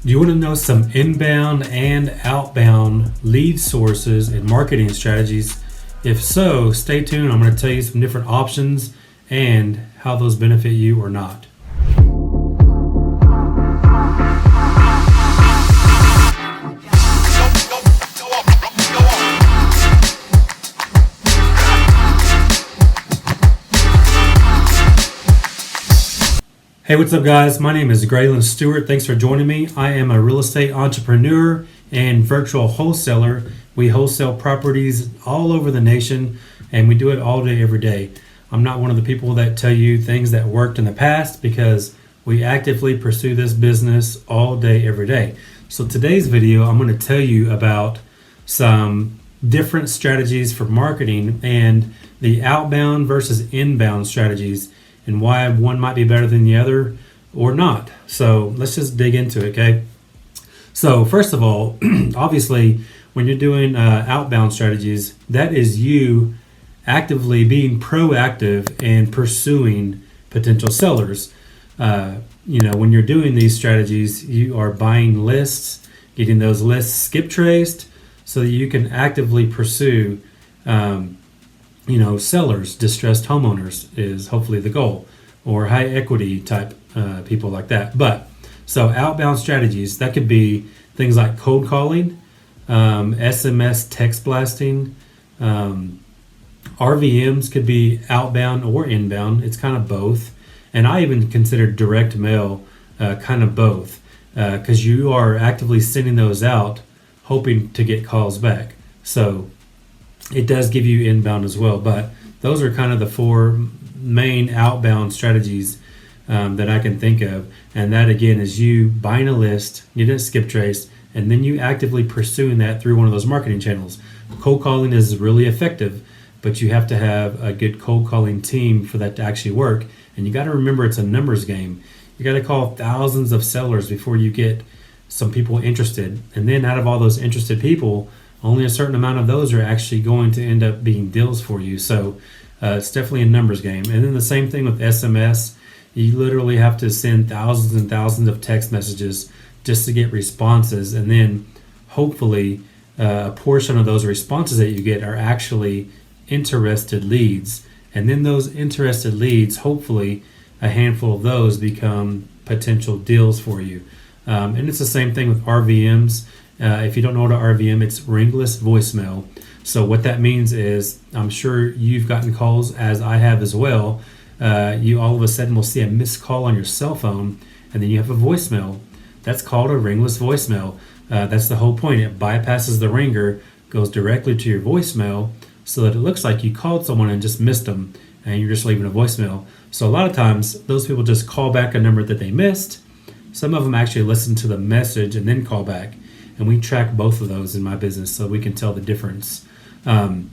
Do you want to know some inbound and outbound lead sources and marketing strategies? If so, stay tuned. I'm going to tell you some different options and how those benefit you or not. Hey, what's up, guys? My name is Graylan Stewart. Thanks for joining me. I am a real estate entrepreneur and virtual wholesaler. We wholesale properties all over the nation, and we do it all day, every day. I'm not one of the people that tell you things that worked in the past, because we actively pursue this business all day, every day. So today's video, I'm going to tell you about some different strategies for marketing and the outbound versus inbound strategies, and why one might be better than the other or not. So let's just dig into it, okay? So first of all, obviously, when you're doing outbound strategies, that is you actively being proactive and pursuing potential sellers. When you're doing these strategies, you are buying lists, getting those lists skip traced so that you can actively pursue sellers, distressed homeowners is hopefully the goal, or high equity type people like that. But so outbound strategies, that could be things like cold calling, SMS text blasting, RVMs could be outbound or inbound. It's kind of both. And I even consider direct mail kind of both, because you are actively sending those out hoping to get calls back. So it does give you inbound as well, but those are kind of the four main outbound strategies that I can think of. And that again is you buying a list, you didn't skip trace, and then you actively pursuing that through one of those marketing channels. Cold calling is really effective, but you have to have a good cold calling team for that to actually work. And you got to remember, it's a numbers game. You got to call thousands of sellers before you get some people interested. And then out of all those interested people, only a certain amount of those are actually going to end up being deals for you. So it's definitely a numbers game. And then the same thing with SMS. You literally have to send thousands and thousands of text messages just to get responses. And then hopefully a portion of those responses that you get are actually interested leads. And then those interested leads, hopefully a handful of those become potential deals for you. And it's the same thing with RVMs. If you don't know what an RVM, it's ringless voicemail. So what that means is, I'm sure you've gotten calls, as I have as well. You all of a sudden will see a missed call on your cell phone, and then you have a voicemail. That's called a ringless voicemail. That's the whole point. It bypasses the ringer, goes directly to your voicemail, so that it looks like you called someone and just missed them, and you're just leaving a voicemail. So a lot of times, those people just call back a number that they missed. Some of them actually listen to the message and then call back. And we track both of those in my business, so we can tell the difference. And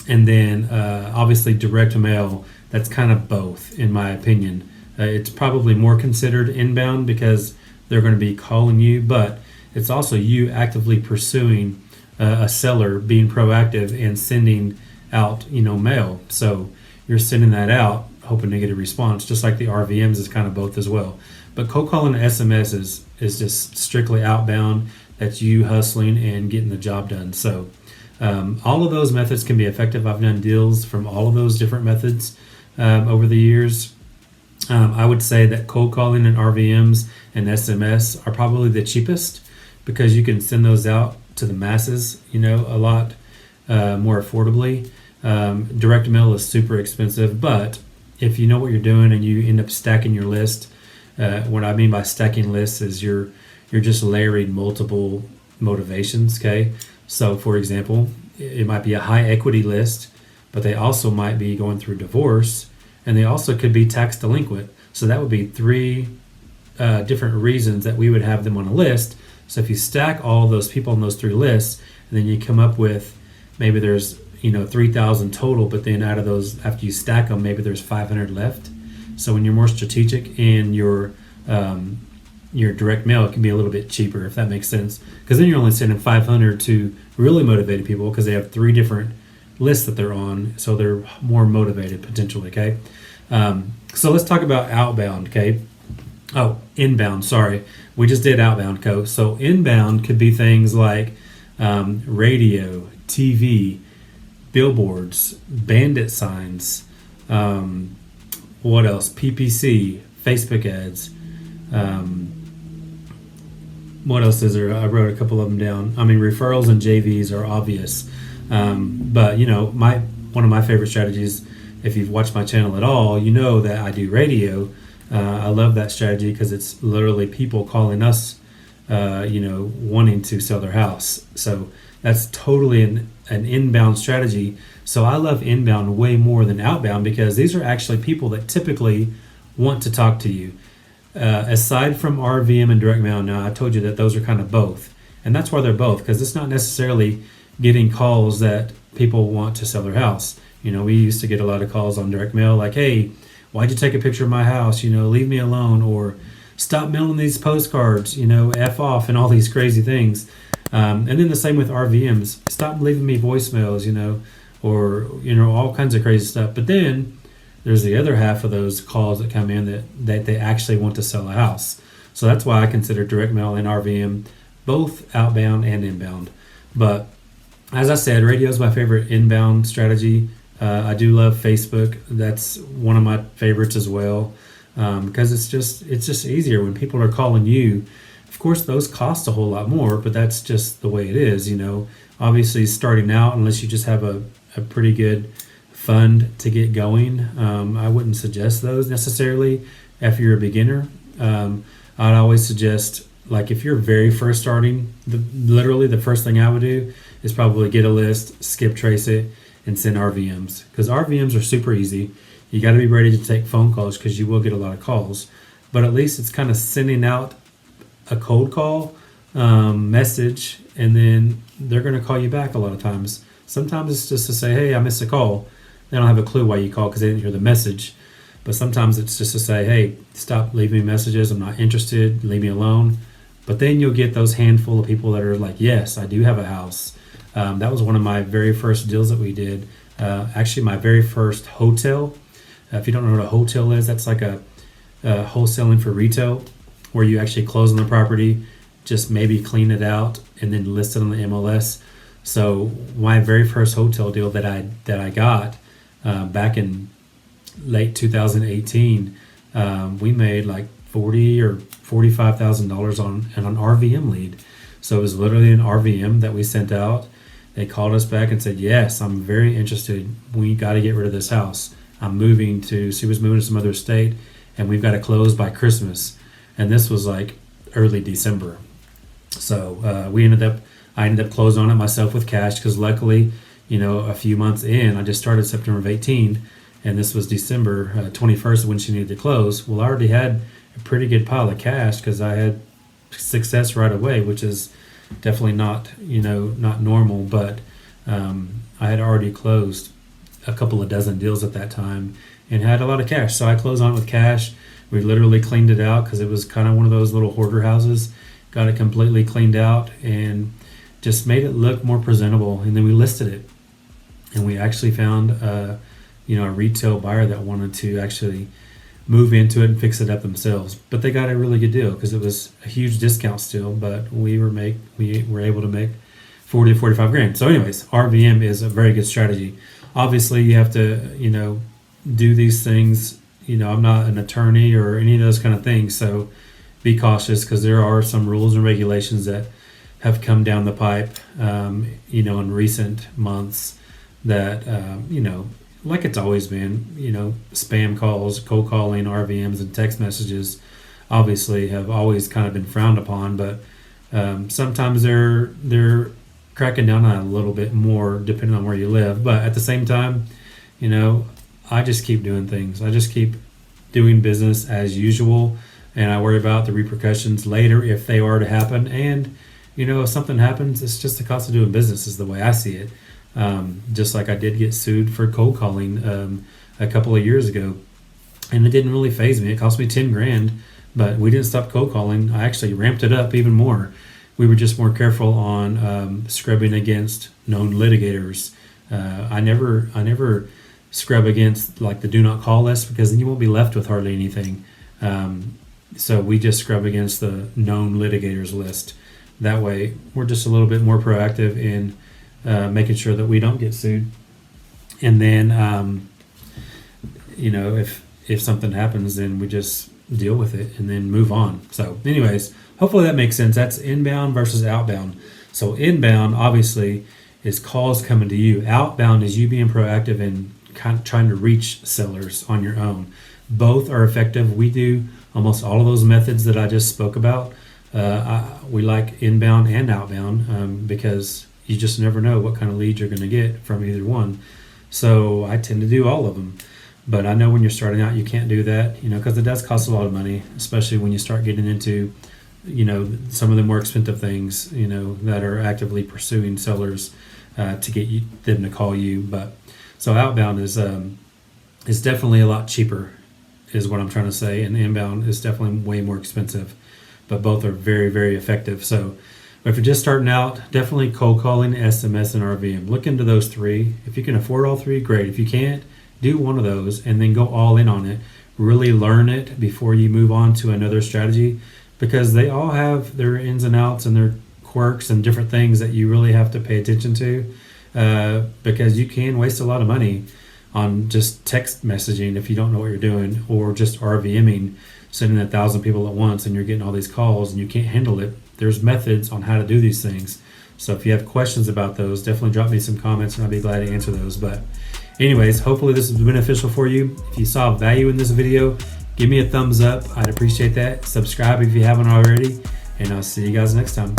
then obviously direct mail, that's kind of both in my opinion. It's probably more considered inbound because they're going to be calling you, but it's also you actively pursuing a seller, being proactive and sending out mail. So you're sending that out hoping to get a response, just like the RVMs is kind of both as well. But cold calling and SMS is just strictly outbound. That's you hustling and getting the job done. So all of those methods can be effective. I've done deals from all of those different methods over the years. I would say that cold calling and RVMs and SMS are probably the cheapest, because you can send those out to the masses, a lot more affordably. Direct mail is super expensive, but if you know what you're doing and you end up stacking your list, what I mean by stacking lists is you're just layering multiple motivations, okay? So, for example, it might be a high equity list, but they also might be going through divorce, and they also could be tax delinquent. So that would be three different reasons that we would have them on a list. So if you stack all those people on those three lists, and then you come up with, maybe there's 3,000 total, but then out of those, after you stack them, maybe there's 500 left. So when you're more strategic in your direct mail, it can be a little bit cheaper, if that makes sense, because then you're only sending 500 to really motivated people, because they have three different lists that they're on, so they're more motivated potentially. Okay, so let's talk about outbound. Okay, Oh, inbound. Sorry, we just did outbound, coach. So inbound could be things like radio, TV, billboards, bandit signs. Um, what else? PPC, Facebook ads. Um, what else is there? I wrote a couple of them down. I mean, referrals and JVs are obvious, but my one of my favorite strategies. If you've watched my channel at all, you know that I do radio. I love that strategy because it's literally people calling us, wanting to sell their house. So that's totally an inbound strategy. So I love inbound way more than outbound because these are actually people that typically want to talk to you. Aside from RVM and direct mail, now I told you that those are kind of both. And that's why they're both, because it's not necessarily getting calls that people want to sell their house. We used to get a lot of calls on direct mail like, hey, why'd you take a picture of my house? Leave me alone, or stop mailing these postcards, F off, and all these crazy things. And then the same with RVMs. Stop leaving me voicemails, or, all kinds of crazy stuff. But then there's the other half of those calls that come in that they actually want to sell a house. So that's why I consider direct mail and RVM both outbound and inbound. But as I said, radio is my favorite inbound strategy. I do love Facebook. That's one of my favorites as well, because it's just easier when people are calling you. Of course, those cost a whole lot more, but that's just the way it is. Obviously, starting out, unless you just have a pretty good fund to get going, I wouldn't suggest those necessarily if you're a beginner. I'd always suggest, like, if you're very first starting, literally the first thing I would do is probably get a list, skip trace it, and send RVMs, because RVMs are super easy. You got to be ready to take phone calls because you will get a lot of calls, but at least it's kind of sending out a cold call message, and then they're going to call you back a lot of times. Sometimes it's just to say, hey, I missed a call. They don't have a clue why you called because they didn't hear the message. But sometimes it's just to say, hey, stop leaving me messages. I'm not interested. Leave me alone. But then you'll get those handful of people that are like, yes, I do have a house. That was one of my very first deals that we did. Actually, my very first hotel. If you don't know what a hotel is, that's like a wholesaling for retail, where you actually close on the property, just maybe clean it out, and then list it on the MLS. So my very first hotel deal that I got back in late 2018, we made like $40,000 or $45,000 on an RVM lead. So it was literally an RVM that we sent out. They called us back and said, yes, I'm very interested. We got to get rid of this house. She was moving to some other state, and we've got to close by Christmas. And this was like early December. So I ended up closing on it myself with cash, because luckily, a few months in, I just started September of 18, and this was December 21st when she needed to close. Well, I already had a pretty good pile of cash because I had success right away, which is definitely not normal, but I had already closed a couple of dozen deals at that time and had a lot of cash. So I closed on it with cash. We literally cleaned it out because it was kind of one of those little hoarder houses. Got it completely cleaned out and just made it look more presentable. And then we listed it, and we actually found a retail buyer that wanted to actually move into it and fix it up themselves. But they got a really good deal because it was a huge discount still, but we were able to make 40 to 45 grand. So anyways, RVM is a very good strategy. Obviously you have to, do these things. I'm not an attorney or any of those kind of things. So be cautious, because there are some rules and regulations that have come down the pipe, in recent months that, like it's always been, spam calls, cold calling, RVMs, and text messages obviously have always kind of been frowned upon, but sometimes they're cracking down on it a little bit more depending on where you live. But at the same time, I just keep doing things. I just keep doing business as usual, and I worry about the repercussions later if they are to happen. And, if something happens, it's just the cost of doing business is the way I see it. Just like I did get sued for cold calling a couple of years ago, and it didn't really faze me. It cost me 10 grand, but we didn't stop cold calling. I actually ramped it up even more. We were just more careful on scrubbing against known litigators. I never scrub against like the do not call list, because then you won't be left with hardly anything. So we just scrub against the known litigators list. That way, we're just a little bit more proactive in making sure that we don't get sued. And then, if something happens, then we just deal with it and then move on. So, anyways, hopefully that makes sense. That's inbound versus outbound. So, inbound obviously is calls coming to you. Outbound is you being proactive and kind of trying to reach sellers on your own. Both are effective. We do almost all of those methods that I just spoke about. We like inbound and outbound because you just never know what kind of lead you're going to get from either one. So I tend to do all of them. But I know when you're starting out, you can't do that, because it does cost a lot of money, especially when you start getting into, some of the more expensive things, that are actively pursuing sellers to get them to call you. But so outbound is definitely a lot cheaper, is what I'm trying to say, and inbound is definitely way more expensive. But both are very, very effective. So if you're just starting out, definitely cold calling, SMS, and RVM. Look into those three. If you can afford all three, great. If you can't, do one of those and then go all in on it. Really learn it before you move on to another strategy, because they all have their ins and outs and their quirks and different things that you really have to pay attention to, because you can waste a lot of money on just text messaging if you don't know what you're doing, or just RVMing, sending 1,000 people at once and you're getting all these calls and you can't handle it. There's methods on how to do these things. So if you have questions about those, definitely drop me some comments and I'll be glad to answer those. But anyways, hopefully this is beneficial for you. If you saw value in this video, give me a thumbs up. I'd appreciate that. Subscribe if you haven't already, and I'll see you guys next time.